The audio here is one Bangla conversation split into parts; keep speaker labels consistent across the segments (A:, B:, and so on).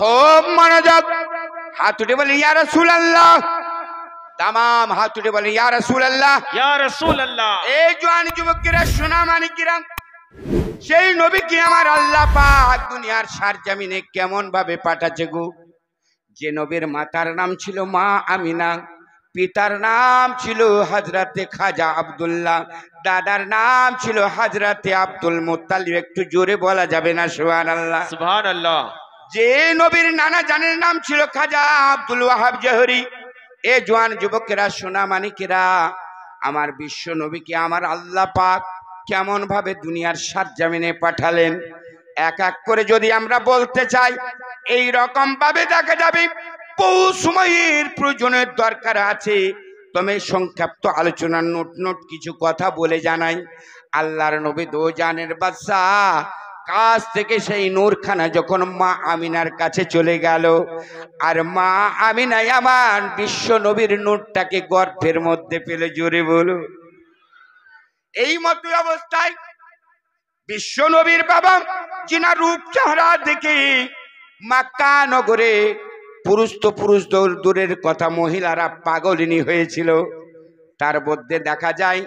A: খুব মনোযোগ, হাত উঠে বলে ইয়া রাসূলুল্লাহ, তামাম হাত উঠে বলে ইয়া রাসূলুল্লাহ,
B: ইয়া রাসূলুল্লাহ।
A: এই জওয়ান যুবকেরা সোনা মানিকেরা, সেই নবীকে আমার আল্লাহ পাক দুনিয়ার সারজামিনে কেমন ভাবে পাঠাচ্ছে গো। যে নবীর মাতার নাম ছিল মা আমিনা, পিতার নাম ছিল হযরতে খাজা আব্দুল্লাহ, দাদার নাম ছিল হযরতে আব্দুল মুত্তালিব। একটু জোরে বলা যাবে না সুবহানাল্লাহ?
B: সুবহানাল্লাহ।
A: যে নবীর নানা জানের নাম ছিল খাজা আব্দুল ওয়াহাব জহরি। এ জওয়ান যুবকেরা সোনা মানিকেরা, আমার বিশ্ব নবীকে আমার আল্লাহ পাক কেমন ভাবে দুনিয়ার সারজামিনে পাঠালেন, এক এক করে যদি আমরা বলতে চাই এই রকম ভাবে দেখা যাবে বহু সময়ের প্রয়োজনের দরকার আছে। তবে সংক্ষিপ্ত আলোচনার নোট কিছু কথা বলে জানাই। আল্লাহর নবী দো জানের বাদশাহ কাছ থেকে সেই নূরখানা যখন মা আমিনার কাছে চলে গেল, আর মা আমিনাই আমার বিশ্ব নবীর নূরটাকে গর্ভের মধ্যে পেলে। জোরে বলো। এই মতো অবস্থায় বিশ্ব নবীর বাবা যিনা রূপ চেহারা দেখে মক্কা নগরে পুরুষ তো পুরুষ দূরের কথা মহিলারা পাগলিনী হয়েছিল। তার মধ্যে দেখা যায়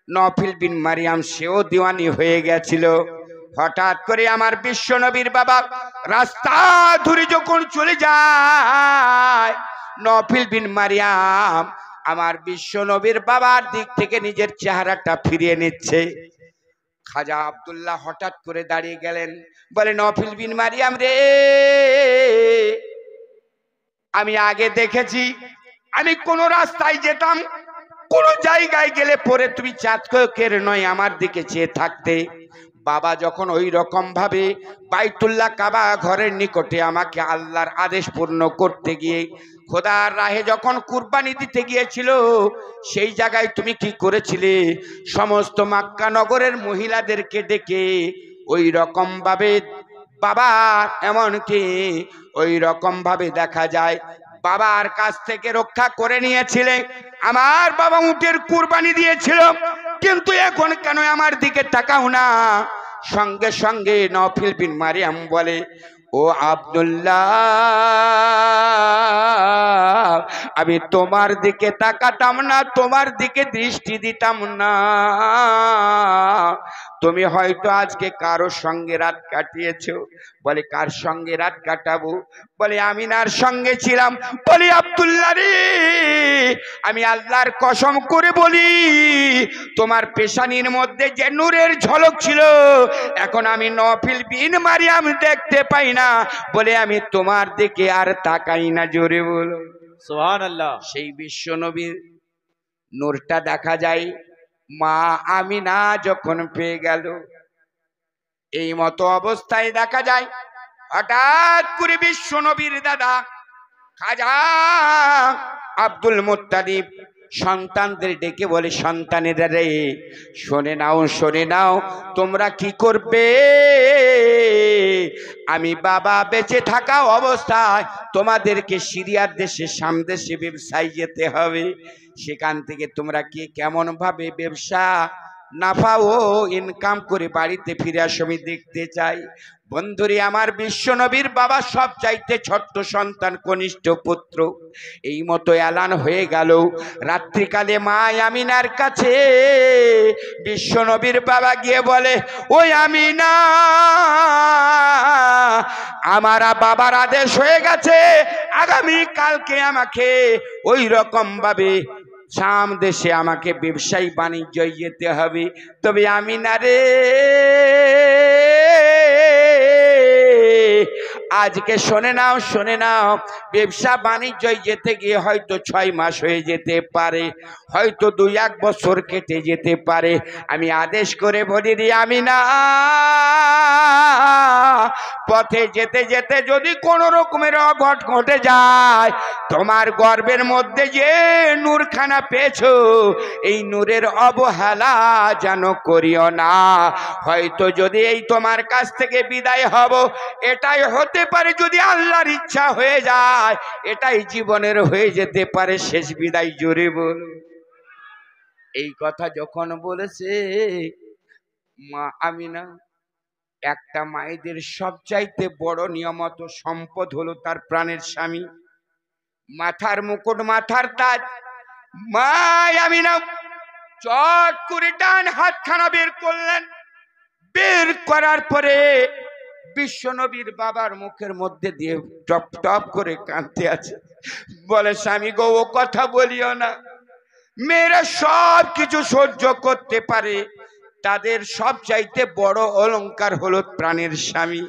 A: নফিল বিন মারিয়াম, সেও দিওয়ানি হয়ে গেছিল। হঠাৎ করে আমার বিশ্ব নবীর বাবা রাস্তা ধরে যখন চলে যায়, নফিল বিন মারিয়াম আমার বিশ্ব নবীর বাবার দিক থেকে নিজের চেহারাটা ফিরিয়ে নিচ্ছে। খাজা আব্দুল্লাহ হঠাৎ করে দাঁড়িয়ে গেলেন, বলে নফিল বিন মারিয়াম রে, আমি আগে দেখেছি আমি কোন রাস্তায় যেতাম, কোন জায়গায় গেলে পরে তুমি চাঁদকের নয় আমার দিকে চেয়ে থাকতে। বাবা যখন ওই রকম ভাবে বাইতুল্লাহ কাবা ঘরের নিকটে আমাকে আল্লাহর আদেশ পূর্ণ করতে গিয়ে খোদার রাহে যখন কুরবানি দিতে গিয়েছিল, সেই জায়গায় তুমি কি করেছিলে? সমস্ত মক্কা নগরের মহিলাদেরকে ডেকে ওই রকম ভাবে বাবা, এমনকি ওই রকম ভাবে দেখা যায় বাবার কাছ থেকে রক্ষা করে নিয়েছিলে। আমার বাবা উটের কুরবানি দিয়েছিল, কিন্তু এখন কেন আমার দিকে তাকাও না? সঙ্গে সঙ্গে নফিল বিন মারিয়াম বলে, ও আব্দুল্লাহ, আমি তোমার দিকে তাকাতাম না, তোমার দিকে দৃষ্টি দিতাম না। তুমি হয়তো আজকে কারো সঙ্গে রাত কাটিয়েছো। বলে কার সঙ্গে রাত কাটাবো? বলে আমিনার সঙ্গে ছিলাম। বলি আব্দুল্লাহ রে, আমি আল্লাহর কসম করে বলি, তোমার পেশানির মধ্যে যে নূরের ঝলক ছিল, এখন আমি নফিল বিন মারিয়াম দেখতে পাই না। বলে আমি তোমার দিকে আর তাকাই না। জোরে বলো
B: সুবহানাল্লাহ।
A: সেই বিশ্ব নবীর নূরটা দেখা যায় মা আমিনা যখন পেয়ে গেল। এই মতো অবস্থায় দেখা যায় হঠাৎ করে বিশ্ব নবীর দাদা খাজা আব্দুল মুত্তালিব সন্তানদের ডেকে বলে, সন্তানেরা রে, শুনে নাও, শুনে নাও, তোমরা কি করবে? আমি বাবা বেঁচে থাকা অবস্থায় তোমাদেরকে সিরিয়ার দেশে সামদেশে ব্যবসায় যেতে হবে। সেখান থেকে তোমরা কি কেমন ভাবে ব্যবসা নাফা ও ইনকাম করে বাড়িতে ফিরে আসো, আমি দেখতে চাই। বন্ধুরে আমার বিশ্ব নবীর বাবা সব চাইতে ছোট্ট সন্তান, কনিষ্ঠ পুত্র। এই মতো এলান হয়ে গেল। রাত্রিকালে মা আমিনার কাছে বিশ্ব নবীর বাবা গিয়ে বলে, ওই আমিনা, আমার বাবার আদেশ হয়ে গেছে, আগামী কালকে আমাকে ওই রকম ভাবে শাম দেশে আমাকে ব্যবসায়ী বাণিজ্য যেতে হবে। তবে আমিনা রে, আজকে শুনে নাও, শুনে নাও, ব্যবসা বাণিজ্য যেতে গিয়ে হয়তো 6 মাস হয়ে যেতে পারে, হয়তো 2-1 বছর কেটে যেতে পারে। আমি আদেশ করে বলি রে আমিনা, পথে যেতে যেতে যদি কোনো রকমের অঘট ঘটে যায়, তোমার গর্ভের মধ্যে যে নূরখানা পেয়েছো, এই নূরের অবহেলা যেন করিও না। হয়তো যদি এই তোমার কাছ থেকে বিদায় হব, এটাই হতে পারে, যদি আল্লাহর ইচ্ছা হয়ে যায়, এটাই জীবনের হয়ে যেতে পারে শেষ বিদায়। জোরে বল। এই কথা যখন বলেছে মা আমিনা, একটা মায়েদের সবচাইতে বড় নিয়ামত ও সম্পদ হলো তার প্রাণের স্বামী। মাথার মুকুট, মাথার তাজ। মা আমিনা চট করে ডান হাতখানা বের করলেন। বের করার পরে বিশ্বনবীর বাবার মুখের মধ্যে দিয়ে টপ টপ করে কাঁদতে আছে। বলে, স্বামী গো, ও কথা বলিও না। মেয়েরা সব কিছু সহ্য করতে পারে, তাদের সব চাইতে বড় অলংকার হলো প্রাণের স্বামী।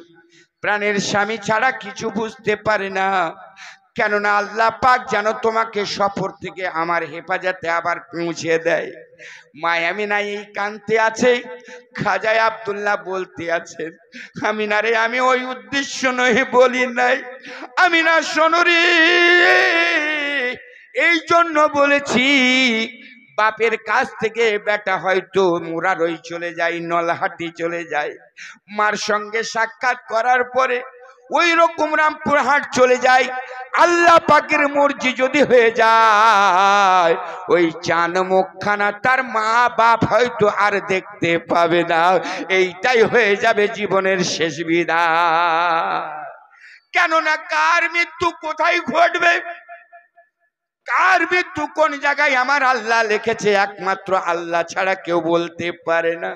A: প্রাণের স্বামী ছাড়া কিছু বুঝতে পারে না। কেননা আল্লাহ পাক যেন তোমাকে সফর থেকে আমার হেফাজতে আবার পৌঁছে দেয়। মায়ামিনা এই কান্তে আছে। খাজা আব্দুল্লাহ বলতে আছেন, আমিনা রে, আমি ওই উদ্দেশ্য নয় বলি নাই। আমিনা শোনো রে, এই জন্য বলেছি, বাপের কাছ থেকে বেটা হয়তো মুরারই চলে যায়, নলহাটি চলে যায়। মার সঙ্গে সাক্ষাৎ করার পরে ওই রকম রামপুরহাট চলে যায়। আল্লাহ পাকের মর্জি যদি হয়ে যায়, ওই চান মুখখানা তার মা বাপ হয়তো আর দেখতে পাবে না। এইটাই হয়ে যাবে জীবনের শেষ বিদায়। কেননা কার মৃত্যু কোথায় ঘটবে, কার মৃত্যু কোন জায়গায় আমার আল্লাহ লিখেছে, একমাত্র আল্লাহ ছাড়া কেউ বলতে পারে না।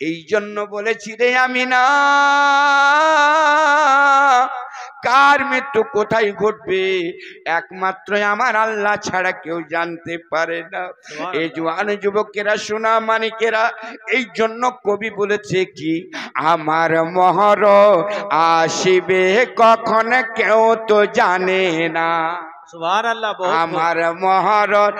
A: এই জন্য বলেছি রে আমিনা, কার মৃত্যু কোথায় ঘটবে একমাত্র আমার আল্লাহ ছাড়া কেউ জানতে পারে না। এই জওয়ান যুবকেরা, সোনা মানিকেরা, এই জন্য কবি বলেছে কি, আমার মহর আসিবে কখন কেউ তো জানে না।
B: সুবহানাল্লাহ, বহুত
A: আমার মহরত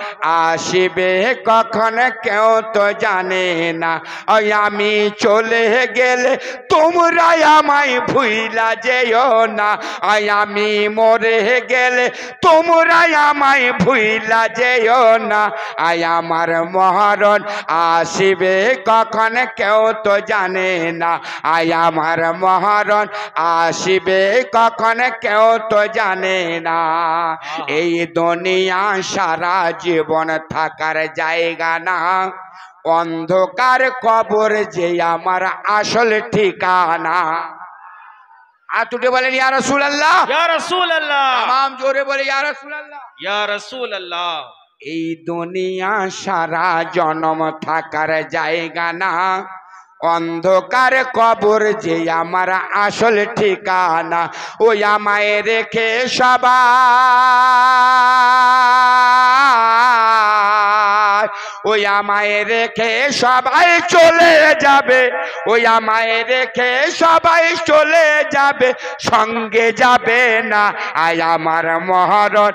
A: আসিবে কখন কেউ তো জানে না। ওই আমি চলে গেলে তোমরা আমায় ভুইলা যেও না। ওই আমি মরে গেলে তোমরা আমায় ভুইলা যেও না। আয় আমার মহরত আসিবে কখন কেউ তো জানে না। আয় আমার মহরত আসিবে কখন কেউ তো জানে না। এই দুনিয়া সারা জীবন থাকার জায়গা না, অন্ধকার কবর যে আমার আসল ঠিকানা। আতুটে বলেন ইয়া রাসূলুল্লাহ,
B: ইয়া রাসূলুল্লাহ,
A: তামাম জোরে বলে ইয়া রাসূলুল্লাহ,
B: ইয়া রাসূলুল্লাহ।
A: এই দুনিয়া সারা জন্ম থাকার জায়গা না, অন্ধকার কবর যে আমার আসল ঠিকানা। ওই আমায় রেখে সবাই, ওই আমায় রেখে সবাই চলে যাবে। ওই আমায় রেখে সবাই চলে যাবে, সঙ্গে যাবে না। আয় আমার মহরত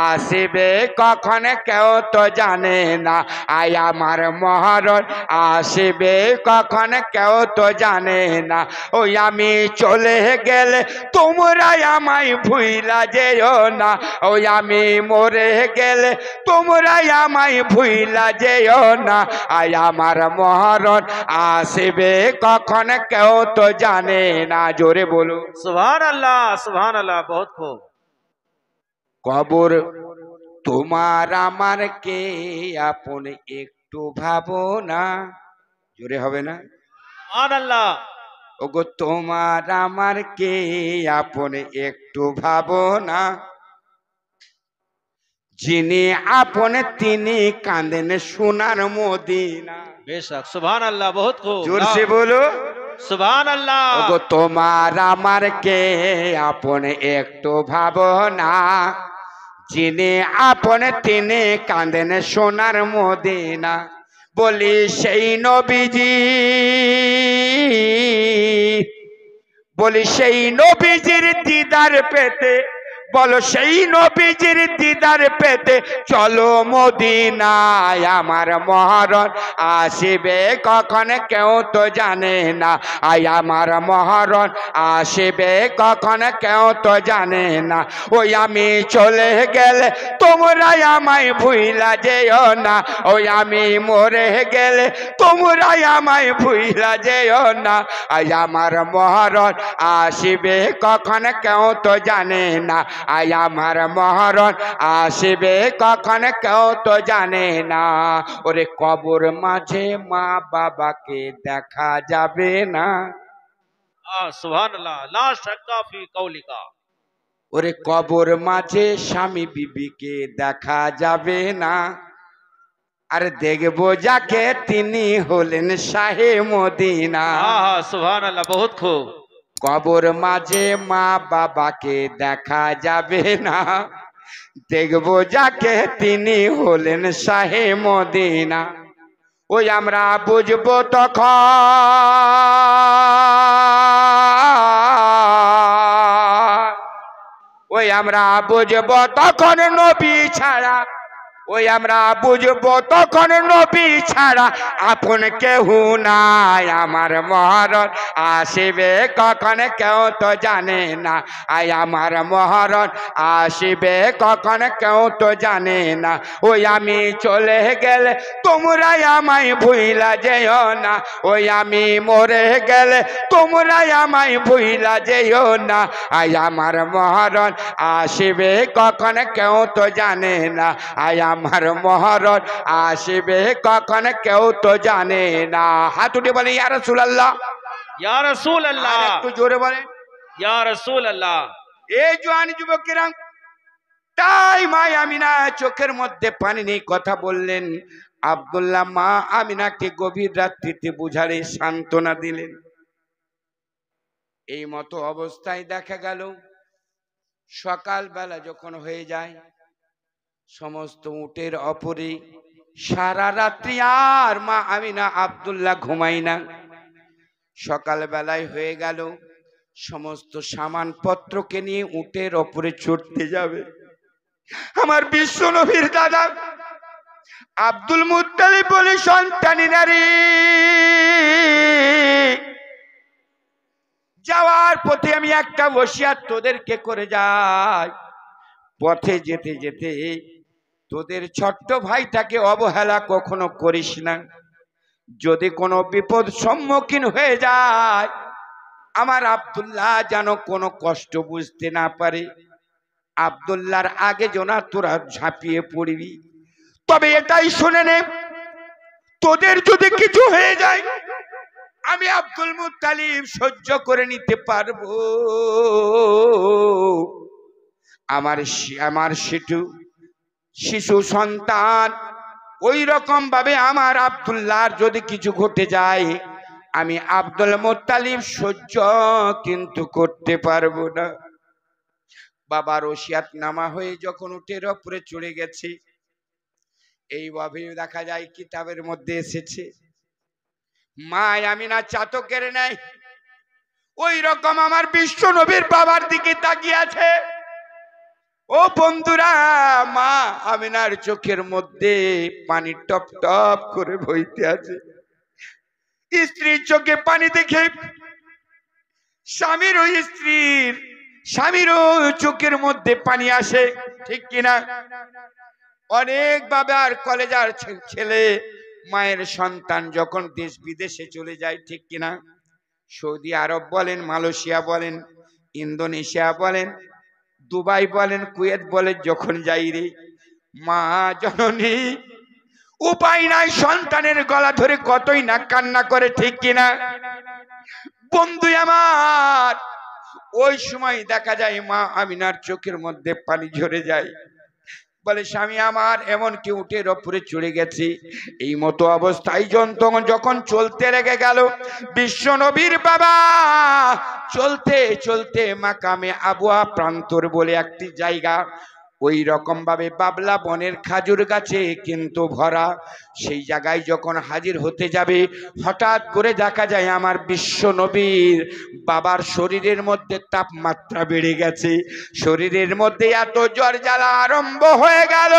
A: আসিবে কখন কেউ তো জানে না। আয় আমার মহরত আসিবে কখন কেউ তো জানে না। ওই আমি চলে গেলে তোমরা আমায় ভুইলা যেও না। ওই আমি মরে গেলে তোমরা আমায় ভুইলা যেও না। আয় আমার মহরত আসিবে কখন কেউ তো জানে না। জোরে বলো
B: সুবহানাল্লাহ, সুবহানাল্লাহ, বহুত খুব।
A: কবর তোমার আমার কে আপন একটু ভাবো না। জোরে হবে না?
B: সুবহানাল্লাহ।
A: ওগো তোমার আমার কে আপন একটু ভাবো না। যিনি আপন তিনি কাঁদেন সোনার মদিনা।
B: বেশক, সুবহানাল্লাহ, বহুত খুব।
A: জোরসে বলো
B: সুবহানাল্লাহ।
A: ওগো তোমার আমার কে আপন একটু ভাবো না। যিনি আপন তিনি কাঁদেন সোনার মদিনা। বলি সেই নবীজি, বলি সেই নবীজির দিদার পেতে, বলো সেই নবীজির দিদার পেতে চলো মদিনায়। আমার মহরত আসিবে কখন কেউ তো জানে না। আয় আমার মহরত আসিবে কখন কেউ তো জানে না। ওই আমি চলে গেলে তোমরা আমায় ভুইলা যেও না। ওই আমি মরে গেলে তোমরা আমায় ভুইলা যেও না। আয় আমার মহরত আসিবে কখন কেউ তো জানে না। আয় আমার মহরত আসিবে কখন কেউ তো জানে না। ওরে কবর মাঝে মা বাবাকে দেখা যাবে না।
B: सुभान अल्लाह ला शक्का फी कौलिका।
A: ওরে কবর মাঝে স্বামী বিবিকে দেখা যাবে না, আর দেখবো যাকে তিনি হলেন শাহে মদিনা।
B: हाँ हाँ सुभान अल्लाह बहुत खूब।
A: কবর মাঝে মা বাবাকে দেখা যাবে না, দেখবো যাকে তিনি হলেন শাহে মদিনা। ওই আমরা বুঝবো তখন, ওই আমরা বুঝবো তখন নবী ছাড়া, ওই আমরা বুঝবো তখন নবী ছাড়া আপন কেহ নাই। আমার মহরণ আসিবে কখন কেউ তো জানে না, আই আমার মহরণ আসিবে কখন কেউ তো জানে না। ওই আমি চলে গেলে তোমরাই আমায় ভুইলা যেও না, ওই আমি মরে গেলে তোমরাই আমায় ভুইলা যেও না। আই আমার মহরণ আসিবে কখন কেউ তো জানে না, আই আমার মহরণ আসিবে কখন কেউ তো জানে না। হাত উঠে বলে ইয়া রাসূলুল্লাহ,
B: या रसूल
A: আর
B: अल्लाह,
A: একটু জোরে বলে।
B: या रसूल अल्लाह।
A: এই জওয়ান যুবকেরা, তাই মা আমিনা চোখের মধ্যে পানি নেই কথা বললেন। আব্দুল্লাহ মা আমিনাকে গভীর রাত্রিতে বুঝালে সান্ত্বনা দিলেন। এই মতো অবস্থায় দেখা গেল সকালবেলা যখন হয়ে যায়, সমস্ত উটের অপরে সারা রাত্রি আর মা আমিনা আব্দুল্লাহ ঘুমাই না। সকালবেলায় হয়ে গেল, সমস্ত সামানপত্রকে নিয়ে উটের অপরে চড়তে যাবে। আমার বিশ্ব নবীর দাদা আব্দুল মুত্তালিব বলে সন্তানী নারী যাওয়ার পথে আমি একটা ওসিয়াত তোদেরকে করে যাই, পথে যেতে যেতে তোদের ছোট্ট ভাইটাকে অবহেলা কখনো করিস না। যদি কোনো বিপদ সম্মুখীন হয়ে যায়, আমার আব্দুল্লাহ যেন কোনো কষ্ট বুঝতে না পারে। আব্দুল্লাহর আগে জোনা তোরা ঝাঁপিয়ে পড়বি। তবে এটাই শুনে নে, তোদের যদি কিছু হয়ে যায় আমি আব্দুল মুত্তালিব সহ্য করে নিতে পারবো। আমার শিশু সন্তান ওই রকম ভাবে আমার আব্দুল্লাহর যদি কিছু ঘটে যায়, আমি আব্দুল মুত্তালিব সহ্য কিন্তু করতে পারবো না। বাবার ওসিয়াত নামা হয়ে যখন উটের উপরে চড়ে গেছে, এইভাবে দেখা যায় কিতাবের মধ্যে এসেছে মা আমিনা চাতকের নেয় ওই রকম আমার বিশ্ব নবীর বাবার দিকে তাকিয়ে আছে। ও বন্ধুরা, মা আমিনার চোখের মধ্যে পানি টপ টপ করে বইতে আছে। স্ত্রীর চোখে পানি দেখে স্বামীরও চোখের মধ্যে পানি আসে, ঠিক কিনা? অনেক বাবার কলেজার ছেলে মায়ের সন্তান যখন দেশ বিদেশে চলে যায়, ঠিক কিনা? সৌদি আরব বলেন, মালয়েশিয়া বলেন, ইন্দোনেশিয়া বলেন, দুবাই বলেন, কুয়েত বলেন, যখন যাই রে মা জননী উপায় নাই, সন্তানের গলা ধরে কতই না কান্না করে, ঠিক কিনা? বন্ধু আমার, ওই সময় দেখা যায় মা আমিনার চোখের মধ্যে পানি ঝরে যায়। বলে স্বামী আমার এমন কি উটের উপরে চড়ে গেছে। এই মতো অবস্থায় যখন চলতে লেগে গেল, বিশ্ব নবীর বাবা চলতে চলতে মাকামে আবুয়া প্রান্তর বলে একটি জায়গা, ওই রকম ভাবে বাবলা বনের খাজুর গাছে কিন্তু ভরা, সেই জায়গায় যখন হাজির হতে যাবে, হঠাৎ করে দেখা যায় আমার বিশ্ব নবীর বাবার শরীরের মধ্যে তাপমাত্রা বেড়ে গেছে, শরীরের মধ্যে এত জ্বর জ্বালা আরম্ভ হয়ে গেল।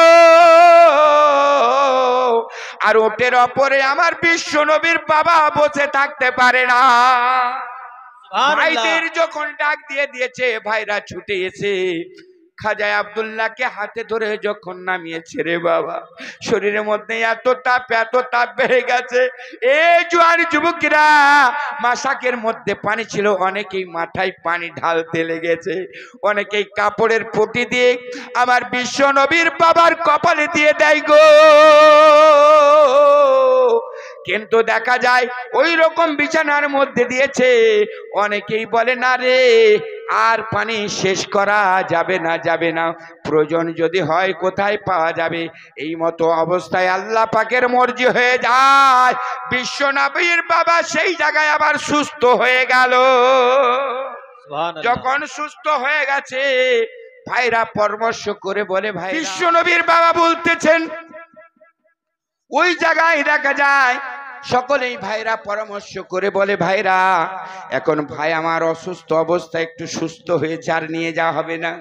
A: আর ওটের ওপরে আমার বিশ্ব নবীর বাবা বসে থাকতে পারে না। ভাইদের যখন ডাক দিয়েছে, ভাইরা ছুটে এসে খাজা আব্দুল্লাহকে হাতে ধরে যখন নামিয়েছে, রে বাবা শরীরের মধ্যে এত তাপ বেড়ে গেছে। এই জোয়ান যুবকেরা, মাসাকের মধ্যে পানি ছিল, অনেকেই মাথায় পানি ঢালতে লেগেছে, অনেকেই কাপড়ের পটি দিয়ে আমার বিশ্ব নবীর বাবার কপালে দিয়ে দেয় গো। কিন্তু দেখা যায় ওই রকম বিছানার মধ্যে দিয়েছে। অনেকেই বলে না রে, আর পানি শেষ করা যাবে না, প্রয়োজন যদি হয় কোথায় পাওয়া যাবে। এই মতো অবস্থায় আল্লাহ পাকের মর্জি হয়ে যায়, বিশ্ব নবীর বাবা সেই জায়গায় আবার সুস্থ হয়ে গেল।
B: सुभान अल्लाह
A: যখন সুস্থ হয়ে গেছে, ভাইরা পরামর্শ করে বলে, ভাই বিশ্ব নবীর বাবা বলতেছেন, ওই জায়গায় দেখা যায় সকলেই ভাইরা পরামর্শ করে বলে, ভাইরা এখন ভাই আমার অসুস্থ অবস্থা, একটু সুস্থ হয়েছে, আর নিয়ে যাওয়া হবে না।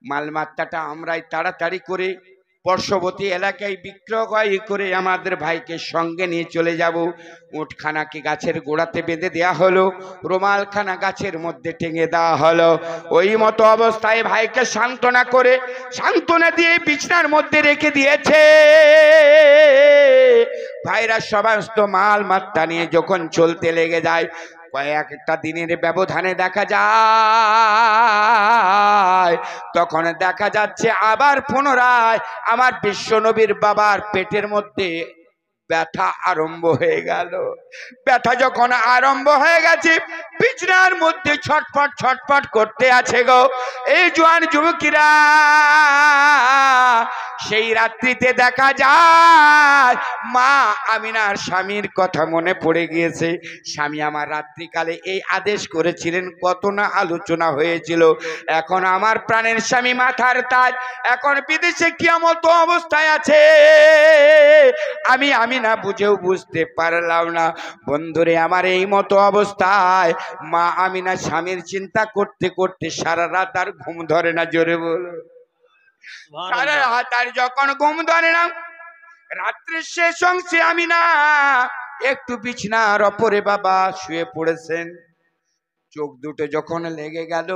A: মালমাত্রাটা আমরাই তাড়াতাড়ি করে পার্শ্ববর্তী এলাকায় বিক্রয় করে আমাদের ভাইকে সঙ্গে নিয়ে চলে যাব। উটখানাকে গাছের গোড়াতে বেঁধে দেওয়া হলো, রুমালখানা গাছের মধ্যে টেঙে দেওয়া হলো। ওই মতো অবস্থায় ভাইকে সান্ত্বনা দিয়ে বিছনার মধ্যে রেখে দিয়েছে। ভাইরা সমস্ত মাল মাত্রা নিয়ে যখন চলতে লেগে যায়, কয়েকটা দিনের ব্যবধানে দেখা যায়, তখন দেখা যাচ্ছে আবার পুনরায় আমার বিশ্বনবীর বাবার পেটের মধ্যে ব্যথা আরম্ভ হয়ে গেল। ব্যথা যখন আরম্ভ হয়ে গেছে, বিছনার মধ্যে ছটফট করতে আছে গো এই জোয়ান যুবকেরা। সেই রাত্রিতে দেখা যায় মা আমিনার স্বামীর কথা মনে পড়ে গিয়েছে। স্বামী আমার রাত্রিকালে এই আদেশ করেছিলেন, কত না আলোচনা হয়েছিল। এখন আমার প্রাণের স্বামী মাথার তাজ এখন বিদেশে কিয়ামত অবস্থায় আছে, আমি না বুঝেও বুঝতে পারলাম না। বন্ধুরে আমার, এই মতো অবস্থায় মা আমিনা স্বামীর চিন্তা করতে করতে সারা রাত আর ঘুম ধরে না। জোরে বল,
B: सुभान
A: সারা
B: अल्लाह
A: রাত আর যখন ঘুম ধরে না, রাত্রির শেষ অংশে আমিনা একটু বিছনার ওপরে বাবা শুয়ে পড়েছেন। চোখ দুটো যখন লেগে গেল,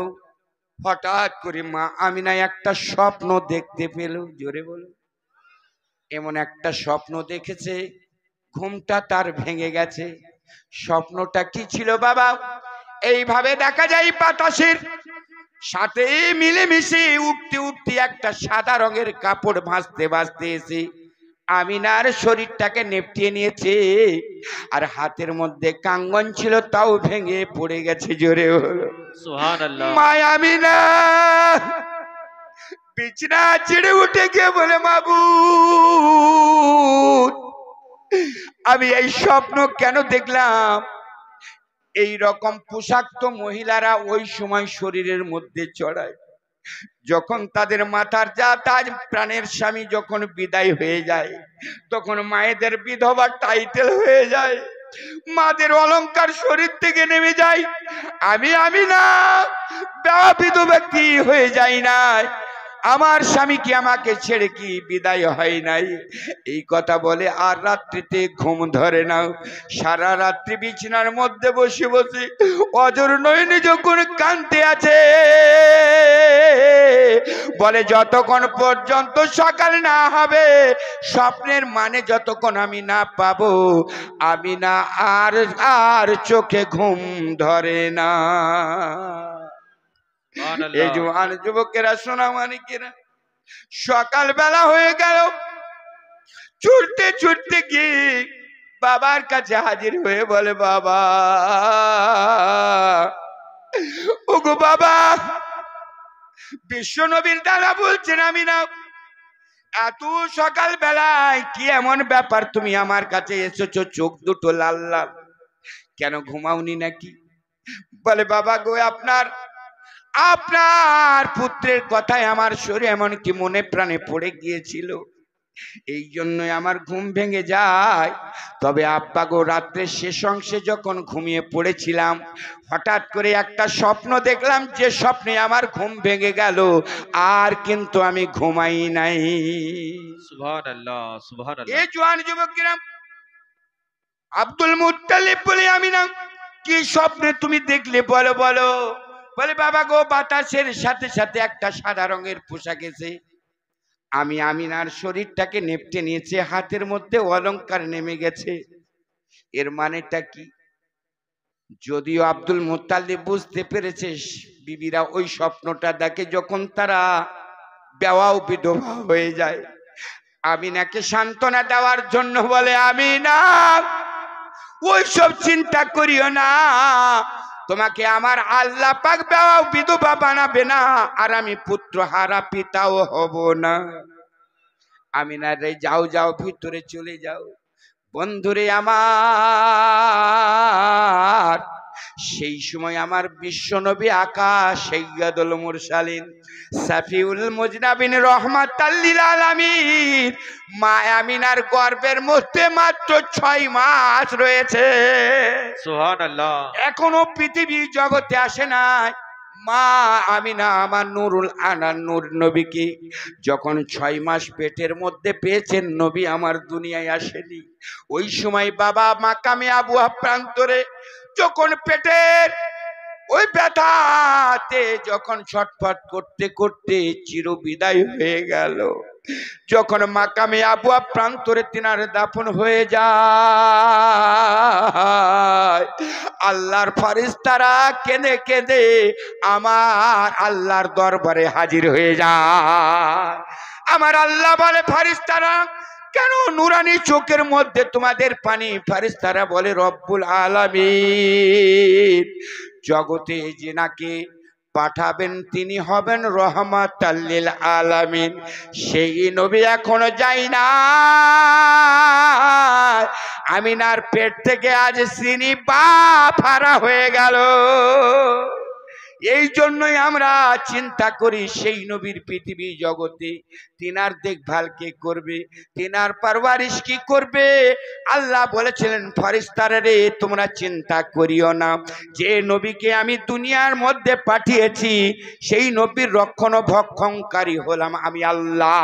A: হঠাৎ করে মা আমিনা একটা স্বপ্ন দেখতে পেল। জোরে বলো, এমন একটা স্বপ্ন দেখেছে, ঘুমটা তার ভেঙে গেছে। স্বপ্নটা কি ছিল বাবা? এইভাবে দেখা যায় বাতাসের সাথে মিলেমিশে উঠতে একটা সাদা রঙের কাপড় ভাসতে এসে আমিনার শরীরটাকে নেপটিয়ে নিয়েছে, আর হাতের মধ্যে কাঙ্গন ছিল, তাও ভেঙে পড়ে গেছে। জোরে হলো
B: सुभान अल्लाह
A: মা আমিনা বিছনা ছেড়ে উঠে গিয়ে বলে, মাবুদ, আমি এই স্বপ্ন কেন দেখলাম? এই রকম পোশাক তো মহিলারা ওই সময় শরীরের মধ্যে চড়ায়, যখন তাদের মাথার যা তাজ প্রাণের স্বামী যখন বিদায় হয়ে যায়, তখন মায়েদের বিধবা টাইটেল হয়ে যায়, মাদের অলংকার শরীর থেকে নেমে যায়। আমি না বিধবা কি হয়ে যাই না, আমার স্বামী কি আমাকে ছেড়ে কি বিদায় হয় নাই? এই কথা বলে আর রাত্রিতে ঘুম ধরে না। সারা রাত্রি বিছানার মধ্যে বসে বসে অজর নয়নে যখন কাঁদতে আছে, বলে যতক্ষণ পর্যন্ত সকাল না হবে, স্বপ্নের মানে যতক্ষণ আমি না পাবো, আমি না আর চোখে ঘুম ধরে না।
B: सुभान
A: এই
B: अल्लाह
A: জোয়ান যুবকেরা, সোনা মানিকেরা, সকাল বেলা হয়ে গেল, ছুটতে গিয়ে বাবার কাছে হাজির হয়ে বলে, বাবা, ওগো বাবা, বিশ্ব নবীর দ্বারা বলছেন আমি না, এত সকাল বেলায় কি এমন ব্যাপার তুমি আমার কাছে এসেছো? চোখ দুটো লাল লাল, কেন ঘুমাওনি নাকি? বলে, বাবা গো, আপনার পুত্রের কথায় আমার শরীর এমনকি মনে প্রাণে পড়ে গিয়েছিল, এই জন্যই আমার ঘুম ভেঙে যায়। তবে আব্বা গো, রাত্রের শেষ অংশে যখন ঘুমিয়ে পড়েছিলাম, হঠাৎ করে একটা স্বপ্ন দেখলাম, যে স্বপ্নে আমার ঘুম ভেঙে গেল, আর কিন্তু আমি ঘুমাই নাই।
B: सुभान अल्लाह सुभान
A: এই
B: अल्लाह
A: জোয়ান যুবকেরা, আব্দুল মুত্তালিব বলে, আমি না, কি স্বপ্নে তুমি দেখলে বলো? বলে, বাবা গো, বাতাসের সাথে সাথে একটা সাদা রঙের পোশাক এসে আমিনার শরীরটাকে নেপটে নিয়েছে, হাতের মধ্যে অলংকার নেমে গেছে। এর মানেটা কি? যদিও আব্দুল মুত্তালিব বুঝতে পেরেছে বিবিরা ওই স্বপ্নটা দেখে যখন তারা বিধবা হয়ে যায়, আমিনাকে সান্ত্বনা দেওয়ার জন্য বলে, আমিনা ওইসব চিন্তা করিও না, তোমাকে আমার আল্লাহ পাক বিধবা বানাবে না, আর আমি পুত্র হারা পিতাও হব না। আমিনা রে যাও যাও, ভিতরে চলে যাও। বন্ধুরে আমার, সেই সময় আমার বিশ্বনবী আকাশ সৈয়দুল মুরসালিন সাফিউল মুজনাবিন রহমাতাল লিল আলামিন মা আমিনার গর্ভের মধ্যে মাত্র 6 মাস রয়েছে।
B: সুবহানাল্লাহ।
A: এখনো পৃথিবী জগতে আসে নাই। মা আমিনা আমার নুরুল আনার নূর নবীকে যখন 6 মাস পেটের মধ্যে পেয়েছেন, নবী আমার দুনিয়ায় আসেনি। ওই সময় বাবা মাকামে আবুয়া প্রান্তরে যখন পেটের ওই ব্যথাতে যখন ছটফট করতে করতে চিরবিদায় হয়ে গেল, যখন মাকামে আবুয়া প্রান্তরে তিনার দাফন হয়ে যায়, আল্লাহর ফেরেশতারা কেঁদে কেঁদে আমার আল্লাহর দরবারে হাজির হয়ে যায়। আমার আল্লাহ বলে, ফেরেশতারা কেন নুরানি চোখের মধ্যে তোমাদের পানি? ফেরেশতারা বলে, রব্বুল আলামিন জগতে যিনাকে পাঠাবেন তিনি হবেন রহমাতাল লিল আলামিন। সেই নবী এখনো যাই না। আমিনার পেট থেকে আজ চিনি বাপ হারা হয়ে গেল। এই জন্যই আমরা চিন্তা করি সেই নবীর পৃথিবী জগতে তিনার দেখভাল কে করবে, তিনার পারওয়ারিশ কি করবে? আল্লাহ বলেছিলেন, ফেরেশতারা রে তোমরা চিন্তা করিও না, যে নবীকে আমি দুনিয়ার মধ্যে পাঠিয়েছি সেই নবীর রক্ষণভক্ষণকারী হলাম আমি আল্লাহ।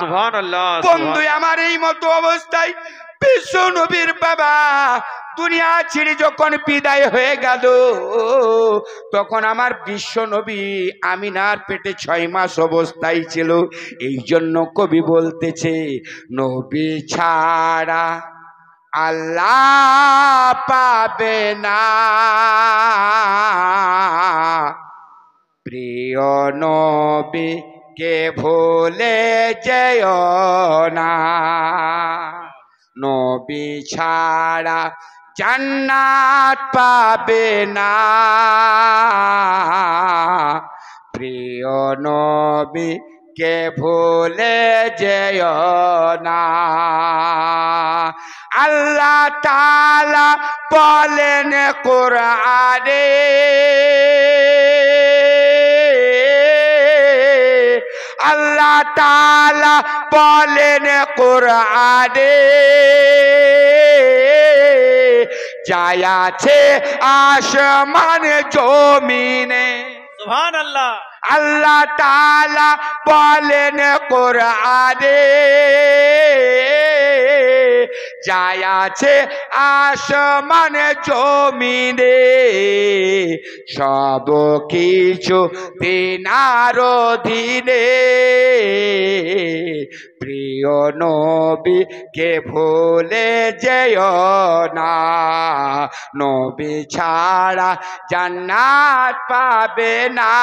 B: সুবহানাল্লাহ।
A: বন্ধু আমার, এই মতো অবস্থায় বিশ্ব নবীর বাবা দুনিয়া ছেড়ে যখন বিদায় হয়ে গেল, তখন আমার বিশ্ব নবী আমিনার পেটে 6 মাস অবস্থায় ছিল। এই জন্য কবি বলতেছে, নবী ছাড়া আল্লাহ পাবে না, প্রিয় নবী কে ভুলে যেও না, নবী ছাড়া জান্নাত পাবে না, প্রিয় নবী কে ভুলে যেও না। আল্লাহ তাআলা বলেন কোরআনে, আল্লাহ তাআলা বলেন কোরআনে, যাই আছে আসমান জমিনে।
B: সুবহানাল্লাহ।
A: আল্লাহ তাআলা বলেন কোরআনে, যাই আছে আসমান জমিনে, সব কিছু তিনার অধীনে, প্রিয় নবী কে ভুলে যেও না, নবী ছাড়া জান্নাত পাবে না,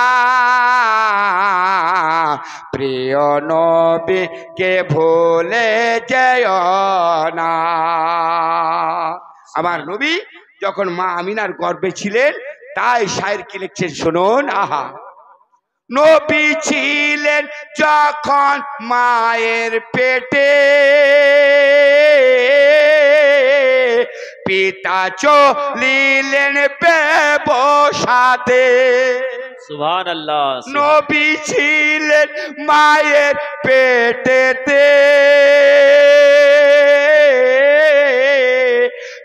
A: প্রিয় নবী কে ভুলে যেও না। আমার নবী যখন মা আমিনার গর্ভে ছিলেন, তাই শায়ের কি লিখছেন শুনুন। আহা, নবী ছিলেন যখন মায়ের পেটে, পিতা চলিলেন ব্যবসাতে।
B: সুবহানাল্লাহ।
A: নবী ছিলেন মায়ের পেটেতে,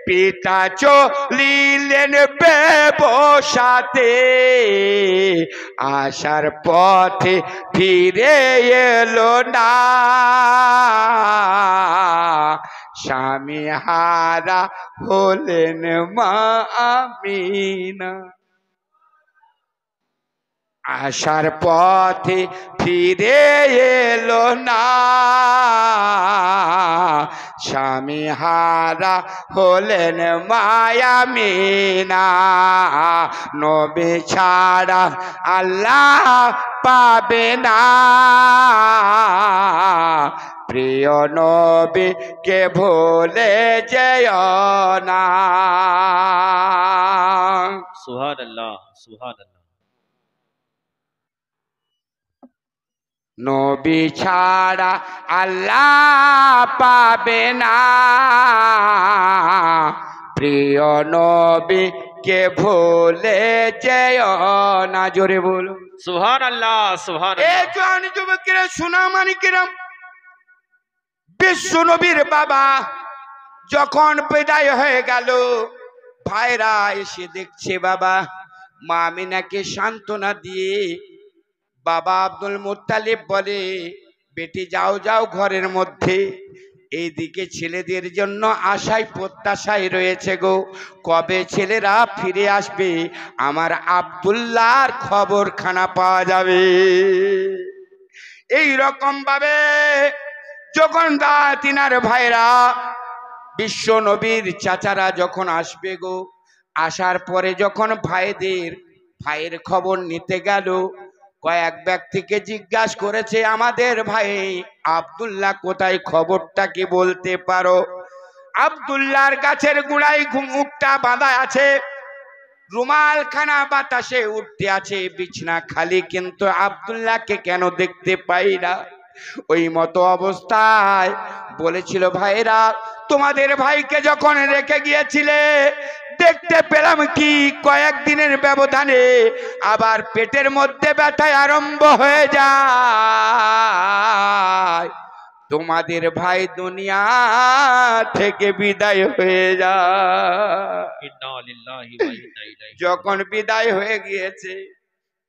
A: পিতা চলিলেন ব্যবসাতে, আসার পথে ফিরে এলো না, স্বামী হারা হলেন মা আমিনা, আসার পথে ফিরে এলো না, স্বামী হারা হলেন মা আমিনা, নবী ছাড়া আল্লাহ পাবে না, প্রিয় নবীকে ভুলে যেও না।
B: সুবহান আল্লাহ, সুবহান আল্লাহ।
A: নবী ছাড়া আল্লাহ পাবে না, প্রিয় নবীকে ভুলে যেও না। জোরে বলো
B: সুবহান আল্লাহ, সুবহান
A: এ
B: আল্লাহ।
A: জওয়ান যুবকেরা, সোনামানিকেরা, বিশ্ব নবীর বাবা যখন বিদায় হয়ে গেল, ভাইরা এসে দেখছে বাবা মা আমিনাকে সান্ত্বনা দিয়ে বাবা আব্দুল মুত্তালিব বলে, বেটি যাও যাও ঘরের মধ্যে। এইদিকে ছেলেদের জন্য আশায় প্রত্যাশায় রয়েছে গো, কবে ছেলেরা ফিরে আসবে, আমার আব্দুল্লাহর খবরখানা পাওয়া যাবে। এই রকম ভাবে যখন তিনার ভাইরা বিশ্ব নবীর চাচারা যখন আসবে গো, আসার পরে যখন ভাইয়ের খবর নিতে গেল, কয়েক ব্যক্তিকে জিজ্ঞাসা করেছে, আমাদের ভাই আব্দুল্লাহ কোথায়, খবরটা কি বলতে পারো? আব্দুল্লাহর গাছের গুড়ায় মুখটা বাঁধা আছে, রুমাল খানা বাতাসে উঠতে আছে, বিছনা খালি, কিন্তু আব্দুল্লাহকে কেন দেখতে পাই না? ওই মতো অবস্থায় বলেছিল, ভাইরা তোমাদের ভাইকে যখন রেখে গিয়েছিলে দেখতে পেলাম কি কয়েকদিনের ব্যবধানে আবার পেটের মধ্যে ব্যথায় আরম্ভ হয়ে যায়, তোমাদের ভাই দুনিয়া থেকে বিদায় হয়ে যায়।
B: ইন্না লিল্লাহি ওয়া ইন্না ইলাইহি।
A: যখন বিদায় হয়ে গিয়েছে,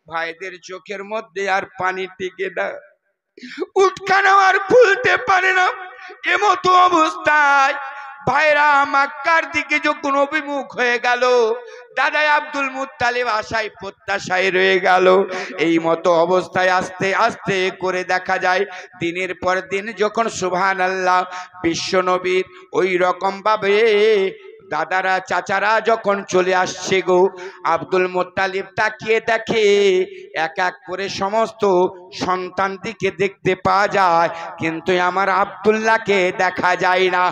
A: ভাইদের চোখের মধ্যে আর পানি টিকে না, উঠখানা আর খুলতে পারে না। এমতো অবস্থায় ভাইরা মক্কার দিকে যখন অভিমুখ হয়ে গেল, দাদাই আব্দুল মুত্তালিব আশায় প্রত্যাশায় রয়ে গেল। এই মতো অবস্থায় আস্তে আস্তে করে দেখা যায়, দিনের পর দিন যখন সুবহানাল্লাহ বিশ্ব নবীর ওই রকম ভাবে দাদারা চাচারা যখন চলে আসছে গো, আব্দুল মুত্তালিব তাকিয়ে দেখে এক এক করে সমস্ত সন্তান দিকে দেখতে পাওয়া যায়, কিন্তু আমার আব্দুল্লাহকে দেখা যায় না,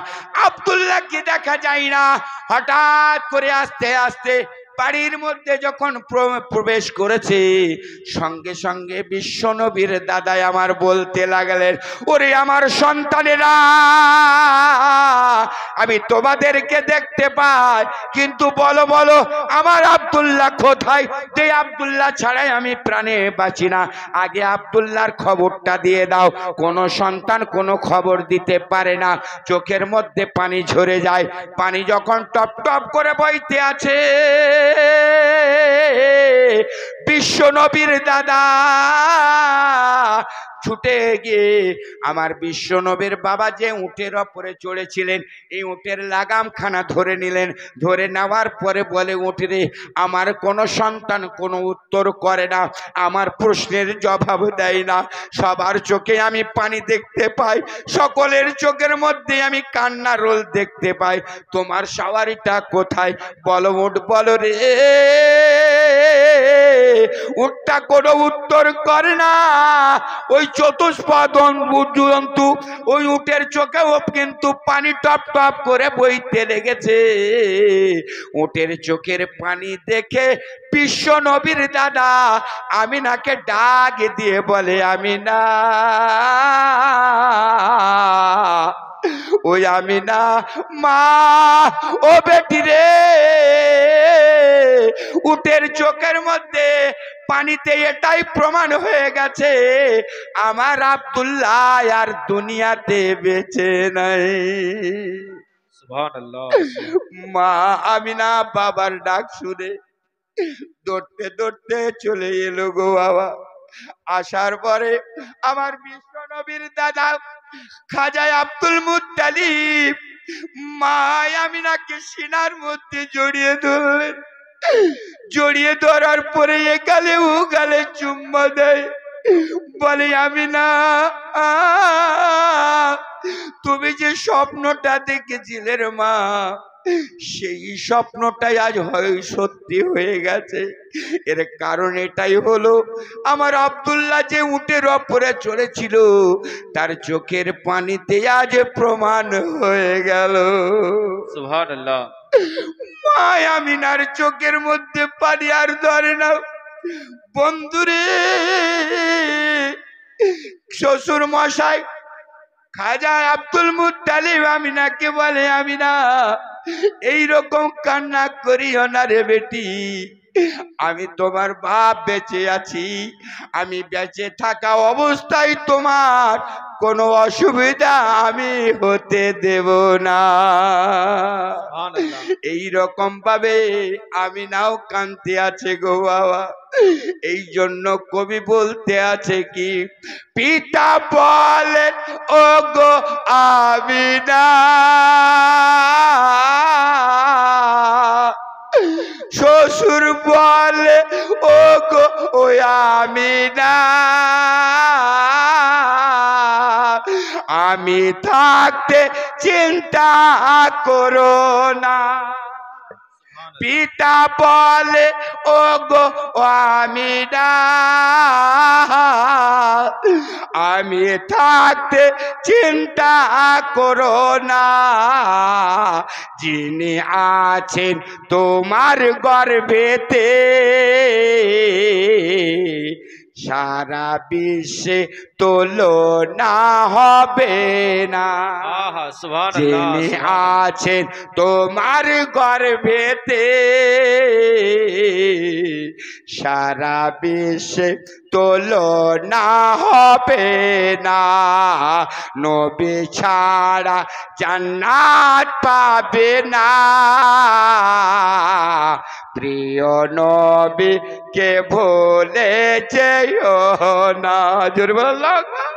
A: আব্দুল্লাহকে দেখা যায় না। হঠাৎ করে আস্তে আস্তে বাড়ির মধ্যে যখন প্রবেশ করেছে, সঙ্গে সঙ্গে বিশ্ব নবীর দাদাই আমার বলতে লাগলেন, ওরে আমার সন্তানেরা, আমি তোমাদেরকে দেখতে পাই, কিন্তু বলো বলো আমার আব্দুল্লাহ কোথায়? যে আব্দুল্লাহ ছাড়াই আমি প্রাণে বাঁচি না, আগে আব্দুল্লাহর খবরটা দিয়ে দাও। কোনো সন্তান কোনো খবর দিতে পারে না, চোখের মধ্যে পানি ঝরে যায়। পানি যখন টপ টপ করে বইতে আছে, বিশ্ব নবীর দাদা ছুটে গিয়ে আমার বিশ্ব নবীর বাবা যে উটের ওপরে চড়েছিলেন, এই উটের লাগাম খানা ধরে নিলেন। ধরে নেওয়ার পরে বলে, উঠরে আমার কোনো সন্তান কোনো উত্তর করে না, আমার প্রশ্নের জবাব দেয় না, সবার চোখে আমি পানি দেখতে পাই, সকলের চোখের মধ্যে আমি কান্নার রোল দেখতে পাই, তোমার সওয়ারিটা কোথায়? বলো উট, বলো রে। উটটা কোনো উত্তর করে না। ওই চতুষ্পদ জন্তু ওই উটের চোখেও কিন্তু পানি টপ টপ করে বইতে লেগেছে। উটের চোখের পানি দেখে বিশ্ব নবীর দাদা আমিনাকে ডাক দিয়ে বলে, আমিনা, ওই আমিনা মা, ও বেটি রে, উটের চোখের মধ্যে পানিতে এটাই প্রমাণ হয়ে গেছে আমার আব্দুল্লাহ আর দুনিয়াতে বেঁচে নাই।
B: সুবহানাল্লাহ।
A: মা আমিনা বাবার ডাক শুনে দৌড়তে দৌড়তে চলে এলো গো বাবা। আসার পরে আমার বিশ্ব নবীর দাদা খাজা আব্দুল মুত্তালিব মা আমিনাকে সিনার মধ্যে জড়িয়ে ধরলেন। জড়িয়ে ধরার পরে এ গালে ও গালে চুম্মা দেয়, বলে, আমিনা, তুমি যে স্বপ্নটা দেখেছিলে রে মা, সেই স্বপ্নটাই আজ হয় সত্যি হয়ে গেছে। এর কারণ এটাই হলো, আমার আব্দুল্লাহ যে উটের ওপরে চলেছিল তার চোখের পানিতে আজ প্রমাণ হয়ে গেল।
B: সুবহানাল্লাহ।
A: মা আমিনার চোখের মধ্যে পানি আর ধরে না। বন্ধুরে, শ্বশুর মশাই খাজা আব্দুল মুত্তালিব আমিনাকে বলে, আমিনা এইরকম কান্না করিও না রে বেটি, আমি তোমার বাপ বেঁচে আছি, আমি বেঁচে থাকা অবস্থায় তোমার কোনো অসুবিধা আমি হতে দেব না।
B: সুবহানাল্লাহ।
A: এই রকম ভাবে আমি নাও কানতে আছে গো বাবা। এই জন্য কবি বলতে আছে কি, পিতা বলে ও গো আমিনা, শ্বশুর বলে ও গো ও আমিনা, আমি থাকতে চিন্তা করো না। পিতা বলে ও গো আমিনা, আমি থাকতে চিন্তা করো না, যিনি আছেন তোমার গর্ভেতে সারা বিশ্বে তুলনা হবে না।
B: আহা সুবহানাল্লাহ।
A: যিনি আছেন তোমার গর্ভেতে সারা বিশ্বে তুলনা হবে না। নবী ছাড়া জান্নাত পাবে না, প্রিয় নবীকে ভুলে যেও না। জোরে বলো আল্লাহু আকবার।